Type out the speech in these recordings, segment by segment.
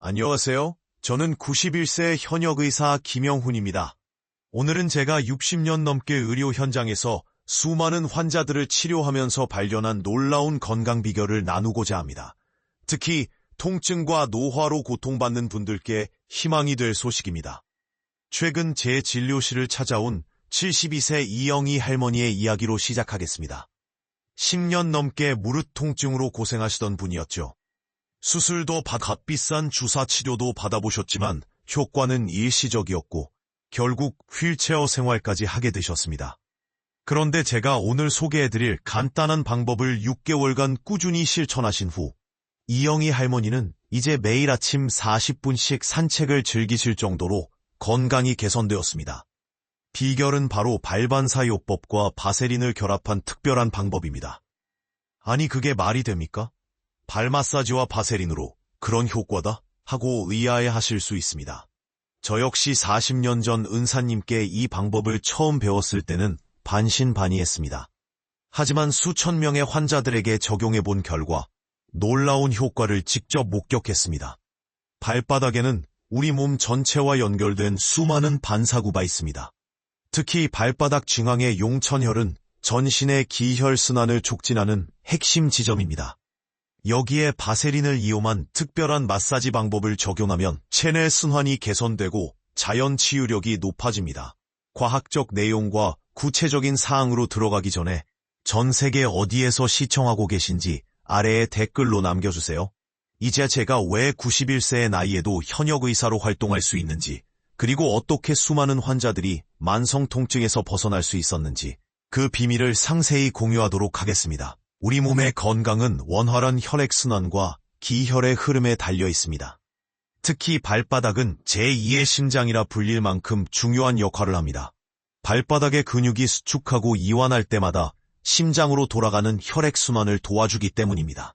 안녕하세요. 저는 91세 현역의사 김영훈입니다. 오늘은 제가 60년 넘게 의료 현장에서 수많은 환자들을 치료하면서 발견한 놀라운 건강 비결을 나누고자 합니다. 특히 통증과 노화로 고통받는 분들께 희망이 될 소식입니다. 최근 제 진료실을 찾아온 72세 이영희 할머니의 이야기로 시작하겠습니다. 10년 넘게 무릎 통증으로 고생하시던 분이었죠. 수술도 값비싼 주사 치료도 받아보셨지만 효과는 일시적이었고 결국 휠체어 생활까지 하게 되셨습니다. 그런데 제가 오늘 소개해드릴 간단한 방법을 6개월간 꾸준히 실천하신 후 이영희 할머니는 이제 매일 아침 40분씩 산책을 즐기실 정도로 건강이 개선되었습니다. 비결은 바로 발반사요법과 바세린을 결합한 특별한 방법입니다. 아니 그게 말이 됩니까? 발 마사지와 바세린으로 그런 효과다? 하고 의아해하실 수 있습니다. 저 역시 40년 전 은사님께 이 방법을 처음 배웠을 때는 반신반의했습니다. 하지만 수천 명의 환자들에게 적용해본 결과 놀라운 효과를 직접 목격했습니다. 발바닥에는 우리 몸 전체와 연결된 수많은 반사구가 있습니다. 특히 발바닥 중앙의 용천혈은 전신의 기혈순환을 촉진하는 핵심 지점입니다. 여기에 바세린을 이용한 특별한 마사지 방법을 적용하면 체내 순환이 개선되고 자연 치유력이 높아집니다. 과학적 내용과 구체적인 사항으로 들어가기 전에 전 세계 어디에서 시청하고 계신지 아래에 댓글로 남겨주세요. 이제 제가 왜 91세의 나이에도 현역의사로 활동할 수 있는지, 그리고 어떻게 수많은 환자들이 만성 통증에서 벗어날 수 있었는지 그 비밀을 상세히 공유하도록 하겠습니다. 우리 몸의 건강은 원활한 혈액순환과 기혈의 흐름에 달려 있습니다. 특히 발바닥은 제2의 심장이라 불릴 만큼 중요한 역할을 합니다. 발바닥의 근육이 수축하고 이완할 때마다 심장으로 돌아가는 혈액순환을 도와주기 때문입니다.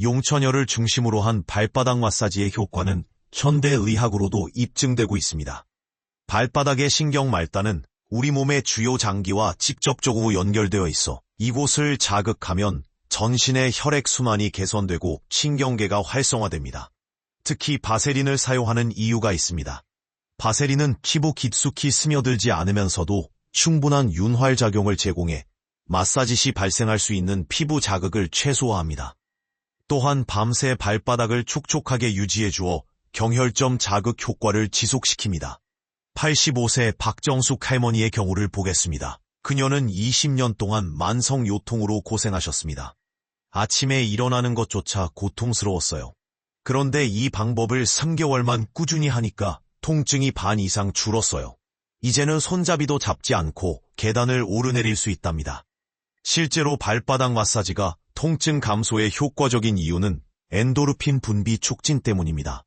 용천혈을 중심으로 한 발바닥 마사지의 효과는 현대의학으로도 입증되고 있습니다. 발바닥의 신경말단은 우리 몸의 주요 장기와 직접적으로 연결되어 있어 이곳을 자극하면 전신의 혈액순환이 개선되고 신경계가 활성화됩니다. 특히 바세린을 사용하는 이유가 있습니다. 바세린은 피부 깊숙이 스며들지 않으면서도 충분한 윤활작용을 제공해 마사지 시 발생할 수 있는 피부 자극을 최소화합니다. 또한 밤새 발바닥을 촉촉하게 유지해주어 경혈점 자극 효과를 지속시킵니다. 85세 박정숙 할머니의 경우를 보겠습니다. 그녀는 20년 동안 만성 요통으로 고생하셨습니다. 아침에 일어나는 것조차 고통스러웠어요. 그런데 이 방법을 3개월만 꾸준히 하니까 통증이 반 이상 줄었어요. 이제는 손잡이도 잡지 않고 계단을 오르내릴 수 있답니다. 실제로 발바닥 마사지가 통증 감소에 효과적인 이유는 엔도르핀 분비 촉진 때문입니다.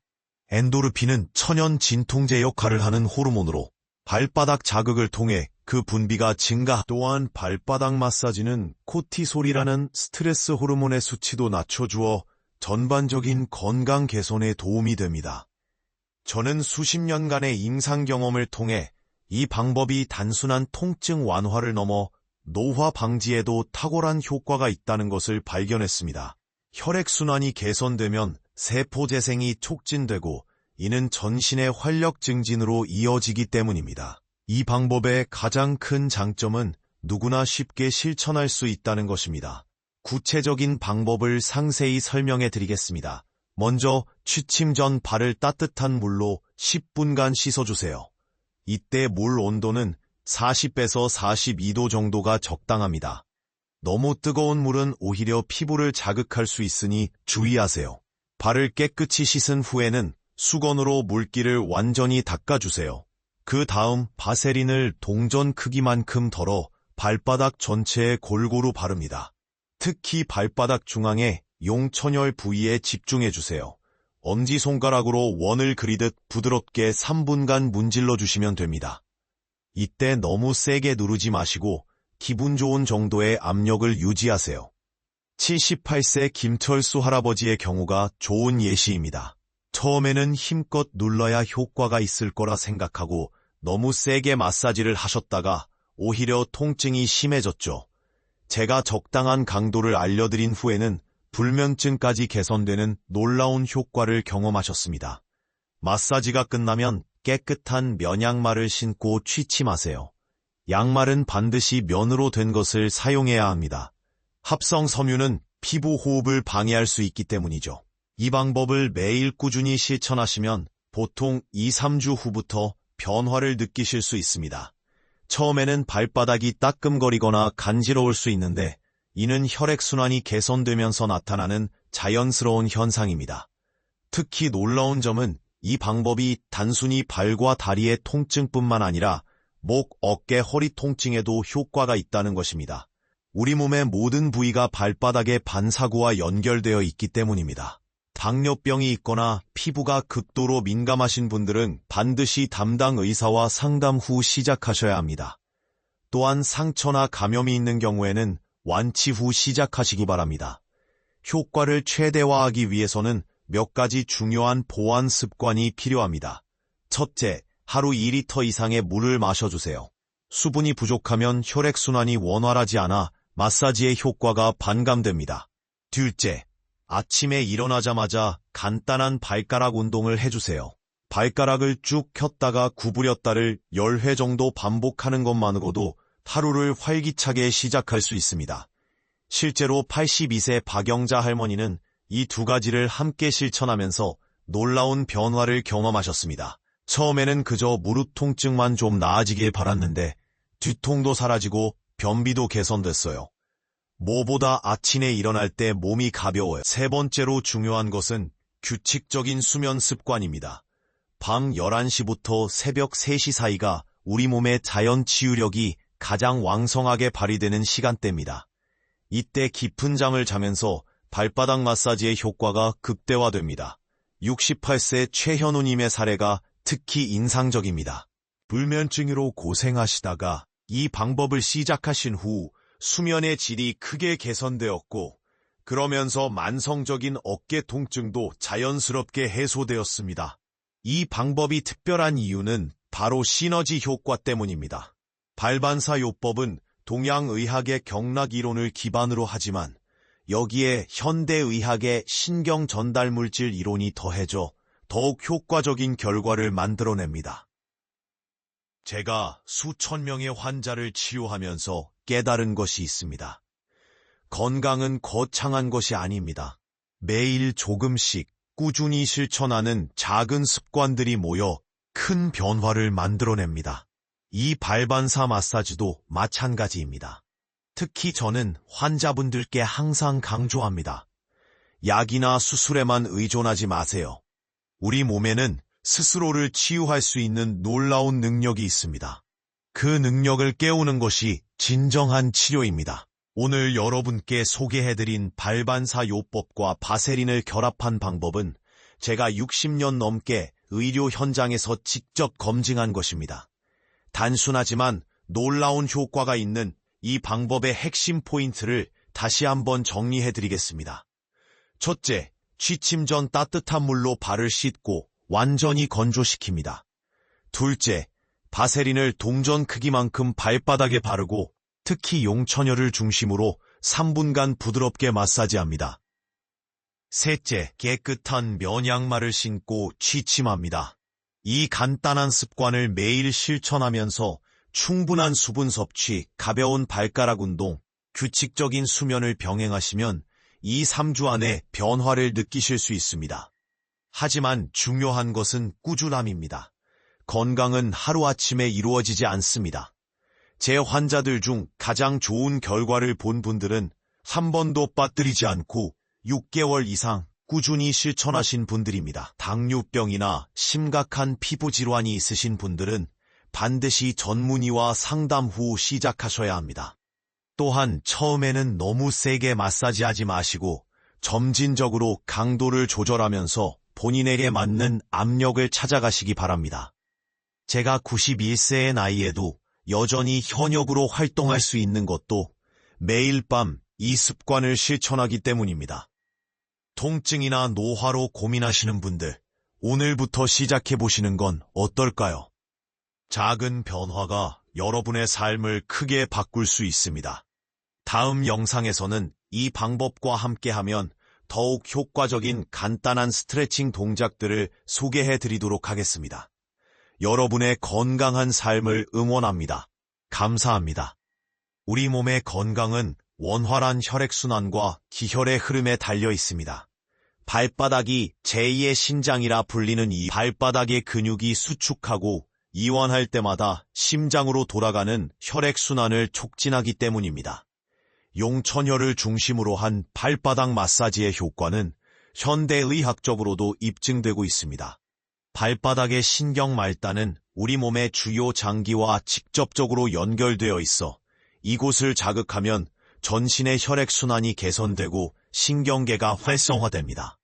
엔도르핀은 천연 진통제 역할을 하는 호르몬으로 발바닥 자극을 통해 그 분비가 증가. 또한 발바닥 마사지는 코티솔이라는 스트레스 호르몬의 수치도 낮춰주어 전반적인 건강 개선에 도움이 됩니다. 저는 수십 년간의 임상 경험을 통해 이 방법이 단순한 통증 완화를 넘어 노화 방지에도 탁월한 효과가 있다는 것을 발견했습니다. 혈액순환이 개선되면 세포 재생이 촉진되고 이는 전신의 활력 증진으로 이어지기 때문입니다. 이 방법의 가장 큰 장점은 누구나 쉽게 실천할 수 있다는 것입니다. 구체적인 방법을 상세히 설명해 드리겠습니다. 먼저 취침 전 발을 따뜻한 물로 10분간 씻어주세요. 이때 물 온도는 40에서 42도 정도가 적당합니다. 너무 뜨거운 물은 오히려 피부를 자극할 수 있으니 주의하세요. 발을 깨끗이 씻은 후에는 수건으로 물기를 완전히 닦아주세요. 그 다음 바세린을 동전 크기만큼 덜어 발바닥 전체에 골고루 바릅니다. 특히 발바닥 중앙에 용천혈 부위에 집중해주세요. 엄지손가락으로 원을 그리듯 부드럽게 3분간 문질러 주시면 됩니다. 이때 너무 세게 누르지 마시고 기분 좋은 정도의 압력을 유지하세요. 78세 김철수 할아버지의 경우가 좋은 예시입니다. 처음에는 힘껏 눌러야 효과가 있을 거라 생각하고 너무 세게 마사지를 하셨다가 오히려 통증이 심해졌죠. 제가 적당한 강도를 알려드린 후에는 불면증까지 개선되는 놀라운 효과를 경험하셨습니다. 마사지가 끝나면 깨끗한 면양말을 신고 취침하세요. 양말은 반드시 면으로 된 것을 사용해야 합니다. 합성 섬유는 피부 호흡을 방해할 수 있기 때문이죠. 이 방법을 매일 꾸준히 실천하시면 보통 2-3주 후부터 변화를 느끼실 수 있습니다. 처음에는 발바닥이 따끔거리거나 간지러울 수 있는데 이는 혈액순환이 개선되면서 나타나는 자연스러운 현상입니다. 특히 놀라운 점은 이 방법이 단순히 발과 다리의 통증뿐만 아니라 목, 어깨, 허리 통증에도 효과가 있다는 것입니다. 우리 몸의 모든 부위가 발바닥의 반사구와 연결되어 있기 때문입니다. 당뇨병이 있거나 피부가 극도로 민감하신 분들은 반드시 담당 의사와 상담 후 시작하셔야 합니다. 또한 상처나 감염이 있는 경우에는 완치 후 시작하시기 바랍니다. 효과를 최대화하기 위해서는 몇 가지 중요한 보완 습관이 필요합니다. 첫째, 하루 2리터 이상의 물을 마셔주세요. 수분이 부족하면 혈액순환이 원활하지 않아 마사지의 효과가 반감됩니다. 둘째, 아침에 일어나자마자 간단한 발가락 운동을 해주세요. 발가락을 쭉 폈다가 구부렸다를 10회 정도 반복하는 것만으로도 하루를 활기차게 시작할 수 있습니다. 실제로 82세 박영자 할머니는 이 두 가지를 함께 실천하면서 놀라운 변화를 경험하셨습니다. 처음에는 그저 무릎 통증만 좀 나아지길 바랐는데 뒤통도 사라지고 변비도 개선됐어요. 뭐보다 아침에 일어날 때 몸이 가벼워요. 세 번째로 중요한 것은 규칙적인 수면 습관입니다. 밤 11시부터 새벽 3시 사이가 우리 몸의 자연 치유력이 가장 왕성하게 발휘되는 시간대입니다. 이때 깊은 잠을 자면서 발바닥 마사지의 효과가 극대화됩니다. 68세 최현우님의 사례가 특히 인상적입니다. 불면증으로 고생하시다가 이 방법을 시작하신 후 수면의 질이 크게 개선되었고 그러면서 만성적인 어깨 통증도 자연스럽게 해소되었습니다. 이 방법이 특별한 이유는 바로 시너지 효과 때문입니다. 발반사요법은 동양의학의 경락이론을 기반으로 하지만 여기에 현대의학의 신경전달물질 이론이 더해져 더욱 효과적인 결과를 만들어냅니다. 제가 수천 명의 환자를 치료하면서 깨달은 것이 있습니다. 건강은 거창한 것이 아닙니다. 매일 조금씩 꾸준히 실천하는 작은 습관들이 모여 큰 변화를 만들어냅니다. 이 발반사 마사지도 마찬가지입니다. 특히 저는 환자분들께 항상 강조합니다. 약이나 수술에만 의존하지 마세요. 우리 몸에는 스스로를 치유할 수 있는 놀라운 능력이 있습니다. 그 능력을 깨우는 것이 진정한 치료입니다. 오늘 여러분께 소개해드린 발반사 요법과 바세린을 결합한 방법은 제가 60년 넘게 의료 현장에서 직접 검증한 것입니다. 단순하지만 놀라운 효과가 있는 이 방법의 핵심 포인트를 다시 한번 정리해드리겠습니다. 첫째, 취침 전 따뜻한 물로 발을 씻고 완전히 건조시킵니다. 둘째, 바세린을 동전 크기만큼 발바닥에 바르고 특히 용처녀를 중심으로 3분간 부드럽게 마사지합니다. 셋째, 깨끗한 면양말을 신고 취침합니다. 이 간단한 습관을 매일 실천하면서 충분한 수분 섭취, 가벼운 발가락 운동, 규칙적인 수면을 병행하시면 2-3주 안에 변화를 느끼실 수 있습니다. 하지만 중요한 것은 꾸준함입니다. 건강은 하루아침에 이루어지지 않습니다. 제 환자들 중 가장 좋은 결과를 본 분들은 한 번도 빠뜨리지 않고 6개월 이상 꾸준히 실천하신 분들입니다. 당뇨병이나 심각한 피부 질환이 있으신 분들은 반드시 전문의와 상담 후 시작하셔야 합니다. 또한 처음에는 너무 세게 마사지하지 마시고 점진적으로 강도를 조절하면서 본인에게 맞는 압력을 찾아가시기 바랍니다. 제가 91세의 나이에도 여전히 현역으로 활동할 수 있는 것도 매일 밤 이 습관을 실천하기 때문입니다. 통증이나 노화로 고민하시는 분들, 오늘부터 시작해보시는 건 어떨까요? 작은 변화가 여러분의 삶을 크게 바꿀 수 있습니다. 다음 영상에서는 이 방법과 함께하면 더욱 효과적인 간단한 스트레칭 동작들을 소개해 드리도록 하겠습니다. 여러분의 건강한 삶을 응원합니다. 감사합니다. 우리 몸의 건강은 원활한 혈액순환과 기혈의 흐름에 달려 있습니다. 발바닥이 제2의 신장이라 불리는 이 발바닥의 근육이 수축하고 이완할 때마다 심장으로 돌아가는 혈액순환을 촉진하기 때문입니다. 용천혈을 중심으로 한 발바닥 마사지의 효과는 현대의학적으로도 입증되고 있습니다. 발바닥의 신경 말단은 우리 몸의 주요 장기와 직접적으로 연결되어 있어 이곳을 자극하면 전신의 혈액순환이 개선되고 신경계가 활성화됩니다.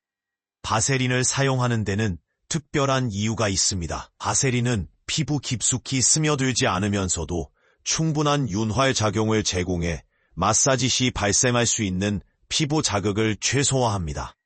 바세린을 사용하는 데는 특별한 이유가 있습니다. 바세린은 피부 깊숙이 스며들지 않으면서도 충분한 윤활 작용을 제공해 마사지 시 발생할 수 있는 피부 자극을 최소화합니다.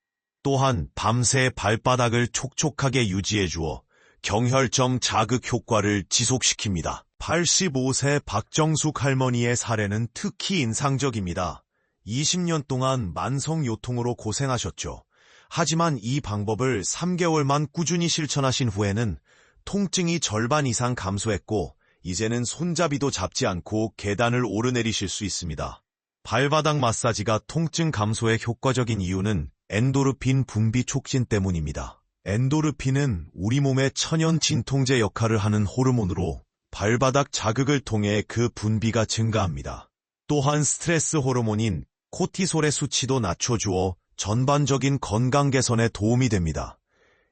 또한 밤새 발바닥을 촉촉하게 유지해주어 경혈점 자극 효과를 지속시킵니다. 85세 박정숙 할머니의 사례는 특히 인상적입니다. 20년 동안 만성 요통으로 고생하셨죠. 하지만 이 방법을 3개월만 꾸준히 실천하신 후에는 통증이 절반 이상 감소했고 이제는 손잡이도 잡지 않고 계단을 오르내리실 수 있습니다. 발바닥 마사지가 통증 감소에 효과적인 이유는 엔도르핀 분비 촉진 때문입니다. 엔도르핀은 우리 몸의 천연 진통제 역할을 하는 호르몬으로 발바닥 자극을 통해 그 분비가 증가합니다. 또한 스트레스 호르몬인 코티솔의 수치도 낮춰주어 전반적인 건강 개선에 도움이 됩니다.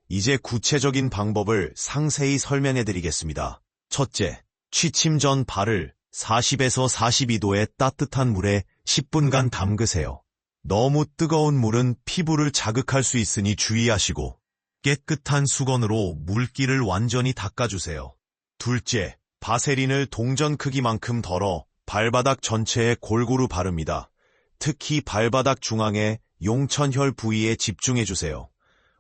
이제 구체적인 방법을 상세히 설명해 드리겠습니다. 첫째, 취침 전 발을 40에서 42도의 따뜻한 물에 10분간 담그세요. 너무 뜨거운 물은 피부를 자극할 수 있으니 주의하시고 깨끗한 수건으로 물기를 완전히 닦아주세요. 둘째, 바세린을 동전 크기만큼 덜어 발바닥 전체에 골고루 바릅니다. 특히 발바닥 중앙의 용천혈 부위에 집중해주세요.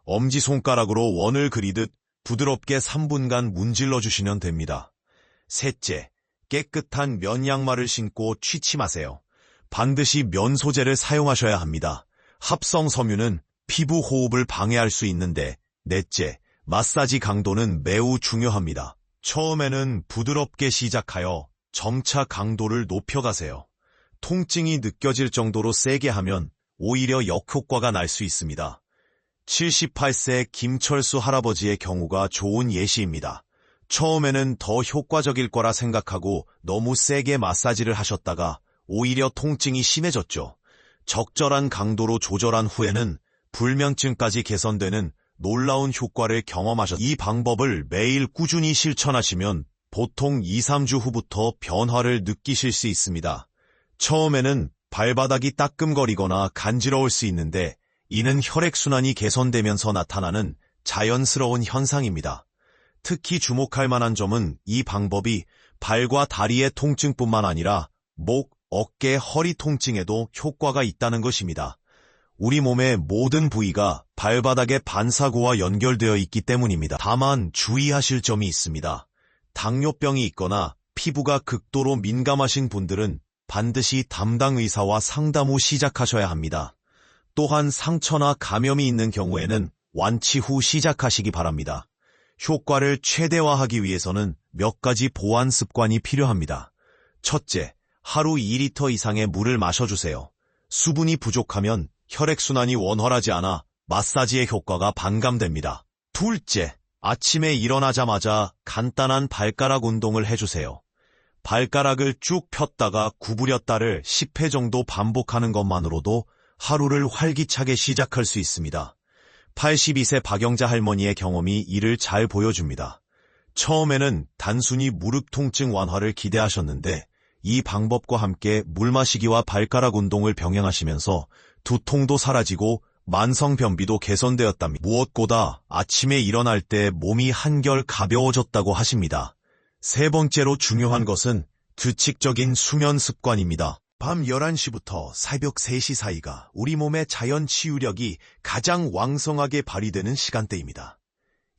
엄지손가락으로 원을 그리듯 부드럽게 3분간 문질러주시면 됩니다. 셋째, 깨끗한 면 양말을 신고 취침하세요. 반드시 면 소재를 사용하셔야 합니다. 합성 섬유는 피부 호흡을 방해할 수 있는데. 넷째, 마사지 강도는 매우 중요합니다. 처음에는 부드럽게 시작하여 점차 강도를 높여가세요. 통증이 느껴질 정도로 세게 하면 오히려 역효과가 날 수 있습니다. 78세 김철수 할아버지의 경우가 좋은 예시입니다. 처음에는 더 효과적일 거라 생각하고 너무 세게 마사지를 하셨다가 오히려 통증이 심해졌죠. 적절한 강도로 조절한 후에는 불면증까지 개선되는 놀라운 효과를 경험하셨습니다. 이 방법을 매일 꾸준히 실천하시면 보통 2-3주 후부터 변화를 느끼실 수 있습니다. 처음에는 발바닥이 따끔거리거나 간지러울 수 있는데 이는 혈액순환이 개선되면서 나타나는 자연스러운 현상입니다. 특히 주목할 만한 점은 이 방법이 발과 다리의 통증뿐만 아니라 목, 어깨, 허리 통증에도 효과가 있다는 것입니다. 우리 몸의 모든 부위가 발바닥의 반사구와 연결되어 있기 때문입니다. 다만 주의하실 점이 있습니다. 당뇨병이 있거나 피부가 극도로 민감하신 분들은 반드시 담당 의사와 상담 후 시작하셔야 합니다. 또한 상처나 감염이 있는 경우에는 완치 후 시작하시기 바랍니다. 효과를 최대화하기 위해서는 몇 가지 보완 습관이 필요합니다. 첫째, 하루 2리터 이상의 물을 마셔주세요. 수분이 부족하면 혈액순환이 원활하지 않아 마사지의 효과가 반감됩니다. 둘째, 아침에 일어나자마자 간단한 발가락 운동을 해주세요. 발가락을 쭉 폈다가 구부렸다를 10회 정도 반복하는 것만으로도 하루를 활기차게 시작할 수 있습니다. 82세 박영자 할머니의 경험이 이를 잘 보여줍니다. 처음에는 단순히 무릎 통증 완화를 기대하셨는데 이 방법과 함께 물 마시기와 발가락 운동을 병행하시면서 두통도 사라지고 만성변비도 개선되었답니다. 무엇보다 아침에 일어날 때 몸이 한결 가벼워졌다고 하십니다. 세 번째로 중요한 것은 규칙적인 수면 습관입니다. 밤 11시부터 새벽 3시 사이가 우리 몸의 자연 치유력이 가장 왕성하게 발휘되는 시간대입니다.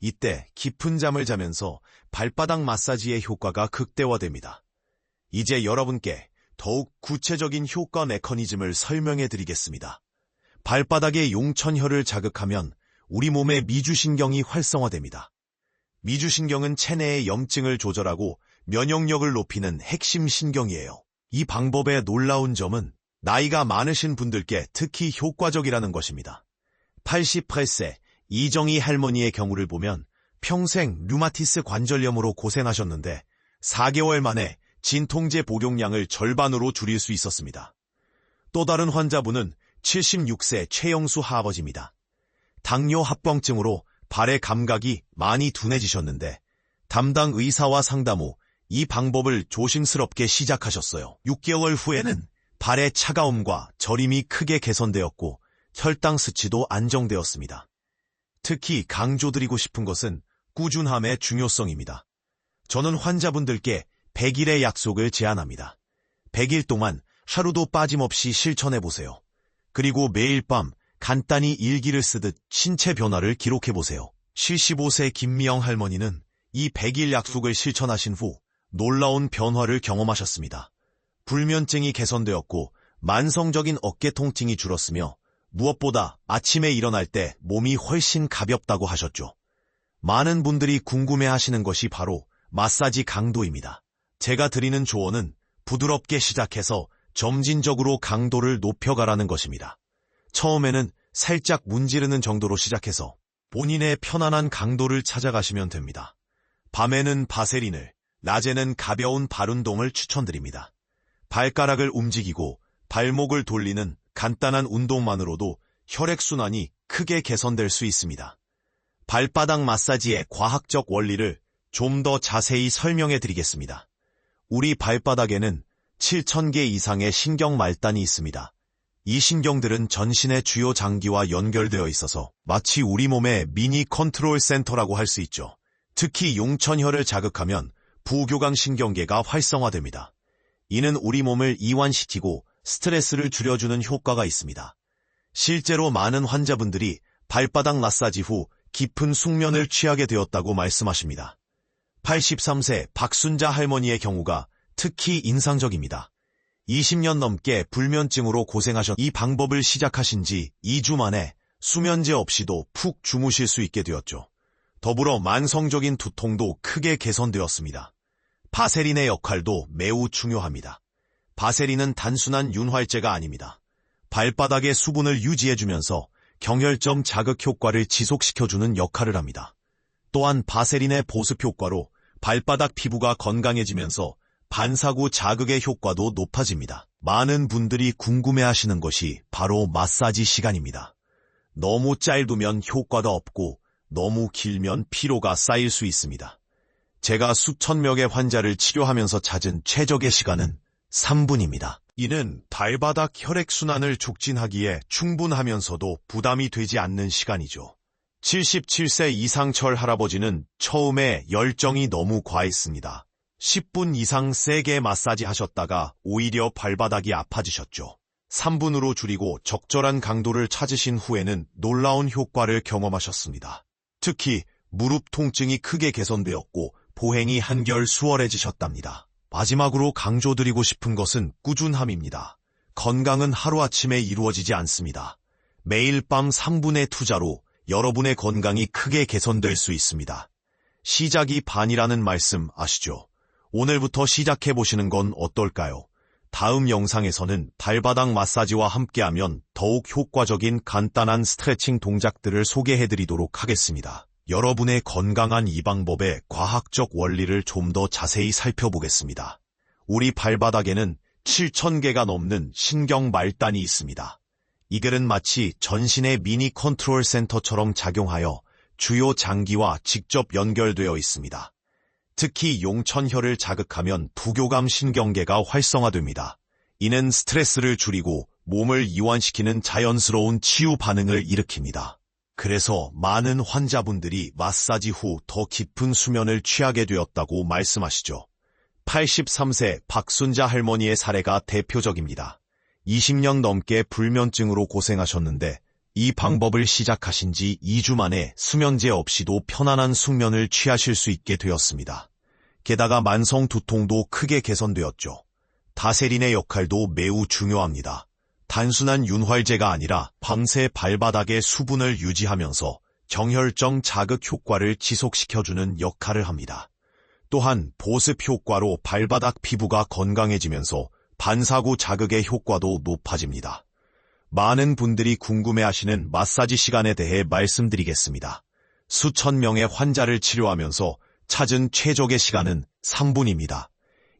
이때 깊은 잠을 자면서 발바닥 마사지의 효과가 극대화됩니다. 이제 여러분께 더욱 구체적인 효과 메커니즘을 설명해 드리겠습니다. 발바닥의 용천혈을 자극하면 우리 몸의 미주신경이 활성화됩니다. 미주신경은 체내의 염증을 조절하고 면역력을 높이는 핵심 신경이에요. 이 방법의 놀라운 점은 나이가 많으신 분들께 특히 효과적이라는 것입니다. 88세 이정희 할머니의 경우를 보면 평생 류마티스 관절염으로 고생하셨는데 4개월 만에 진통제 복용량을 절반으로 줄일 수 있었습니다. 또 다른 환자분은 76세 최영수 할아버지입니다. 당뇨 합병증으로 발의 감각이 많이 둔해지셨는데 담당 의사와 상담 후 이 방법을 조심스럽게 시작하셨어요. 6개월 후에는 발의 차가움과 저림이 크게 개선되었고 혈당 수치도 안정되었습니다. 특히 강조드리고 싶은 것은 꾸준함의 중요성입니다. 저는 환자분들께 100일의 약속을 제안합니다. 100일 동안 하루도 빠짐없이 실천해보세요. 그리고 매일 밤 간단히 일기를 쓰듯 신체 변화를 기록해보세요. 75세 김미영 할머니는 이 100일 약속을 실천하신 후 놀라운 변화를 경험하셨습니다. 불면증이 개선되었고 만성적인 어깨 통증이 줄었으며 무엇보다 아침에 일어날 때 몸이 훨씬 가볍다고 하셨죠. 많은 분들이 궁금해하시는 것이 바로 마사지 강도입니다. 제가 드리는 조언은 부드럽게 시작해서 점진적으로 강도를 높여가라는 것입니다. 처음에는 살짝 문지르는 정도로 시작해서 본인의 편안한 강도를 찾아가시면 됩니다. 밤에는 바세린을, 낮에는 가벼운 발운동을 추천드립니다. 발가락을 움직이고 발목을 돌리는 간단한 운동만으로도 혈액순환이 크게 개선될 수 있습니다. 발바닥 마사지의 과학적 원리를 좀 더 자세히 설명해 드리겠습니다. 우리 발바닥에는 7,000개 이상의 신경 말단이 있습니다. 이 신경들은 전신의 주요 장기와 연결되어 있어서 마치 우리 몸의 미니 컨트롤 센터라고 할 수 있죠. 특히 용천혈을 자극하면 부교감 신경계가 활성화됩니다. 이는 우리 몸을 이완시키고 스트레스를 줄여주는 효과가 있습니다. 실제로 많은 환자분들이 발바닥 마사지 후 깊은 숙면을 취하게 되었다고 말씀하십니다. 83세 박순자 할머니의 경우가 특히 인상적입니다. 20년 넘게 불면증으로 고생하셨 이 방법을 시작하신 지 2주 만에 수면제 없이도 푹 주무실 수 있게 되었죠. 더불어 만성적인 두통도 크게 개선되었습니다. 바세린의 역할도 매우 중요합니다. 바세린은 단순한 윤활제가 아닙니다. 발바닥의 수분을 유지해주면서 경혈점 자극 효과를 지속시켜주는 역할을 합니다. 또한 바세린의 보습 효과로 발바닥 피부가 건강해지면서 반사구 자극의 효과도 높아집니다. 많은 분들이 궁금해하시는 것이 바로 마사지 시간입니다. 너무 짧으면 효과가 없고 너무 길면 피로가 쌓일 수 있습니다. 제가 수천 명의 환자를 치료하면서 찾은 최적의 시간은 3분입니다. 이는 발바닥 혈액순환을 촉진하기에 충분하면서도 부담이 되지 않는 시간이죠. 77세 이상철 할아버지는 처음에 열정이 너무 과했습니다. 10분 이상 세게 마사지 하셨다가 오히려 발바닥이 아파지셨죠. 3분으로 줄이고 적절한 강도를 찾으신 후에는 놀라운 효과를 경험하셨습니다. 특히 무릎 통증이 크게 개선되었고 보행이 한결 수월해지셨답니다. 마지막으로 강조드리고 싶은 것은 꾸준함입니다. 건강은 하루아침에 이루어지지 않습니다. 매일 밤 3분의 투자로 여러분의 건강이 크게 개선될 수 있습니다. 시작이 반이라는 말씀 아시죠? 오늘부터 시작해보시는 건 어떨까요? 다음 영상에서는 발바닥 마사지와 함께하면 더욱 효과적인 간단한 스트레칭 동작들을 소개해드리도록 하겠습니다. 여러분의 건강한 이 방법의 과학적 원리를 좀 더 자세히 살펴보겠습니다. 우리 발바닥에는 7,000개가 넘는 신경 말단이 있습니다. 이들은 마치 전신의 미니 컨트롤 센터처럼 작용하여 주요 장기와 직접 연결되어 있습니다. 특히 용천혈을 자극하면 부교감 신경계가 활성화됩니다. 이는 스트레스를 줄이고 몸을 이완시키는 자연스러운 치유 반응을 일으킵니다. 그래서 많은 환자분들이 마사지 후 더 깊은 수면을 취하게 되었다고 말씀하시죠. 83세 박순자 할머니의 사례가 대표적입니다. 20년 넘게 불면증으로 고생하셨는데 이 방법을 시작하신 지 2주 만에 수면제 없이도 편안한 숙면을 취하실 수 있게 되었습니다. 게다가 만성 두통도 크게 개선되었죠. 다세린의 역할도 매우 중요합니다. 단순한 윤활제가 아니라 밤새 발바닥의 수분을 유지하면서 정혈정 자극 효과를 지속시켜주는 역할을 합니다. 또한 보습 효과로 발바닥 피부가 건강해지면서 반사구 자극의 효과도 높아집니다. 많은 분들이 궁금해하시는 마사지 시간에 대해 말씀드리겠습니다. 수천 명의 환자를 치료하면서 찾은 최적의 시간은 3분입니다.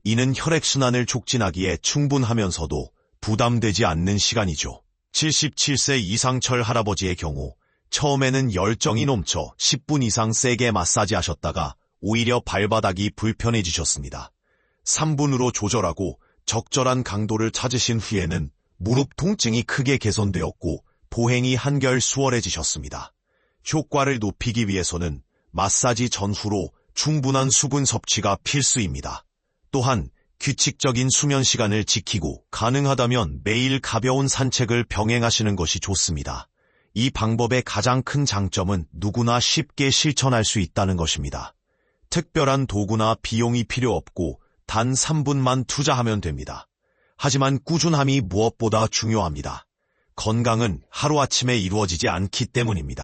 이는 혈액순환을 촉진하기에 충분하면서도 부담되지 않는 시간이죠. 77세 이상철 할아버지의 경우 처음에는 열정이 넘쳐 10분 이상 세게 마사지 하셨다가 오히려 발바닥이 불편해지셨습니다. 3분으로 조절하고 적절한 강도를 찾으신 후에는 무릎 통증이 크게 개선되었고 보행이 한결 수월해지셨습니다. 효과를 높이기 위해서는 마사지 전후로 충분한 수분 섭취가 필수입니다. 또한 규칙적인 수면 시간을 지키고 가능하다면 매일 가벼운 산책을 병행하시는 것이 좋습니다. 이 방법의 가장 큰 장점은 누구나 쉽게 실천할 수 있다는 것입니다. 특별한 도구나 비용이 필요 없고 단 3분만 투자하면 됩니다. 하지만 꾸준함이 무엇보다 중요합니다. 건강은 하루아침에 이루어지지 않기 때문입니다.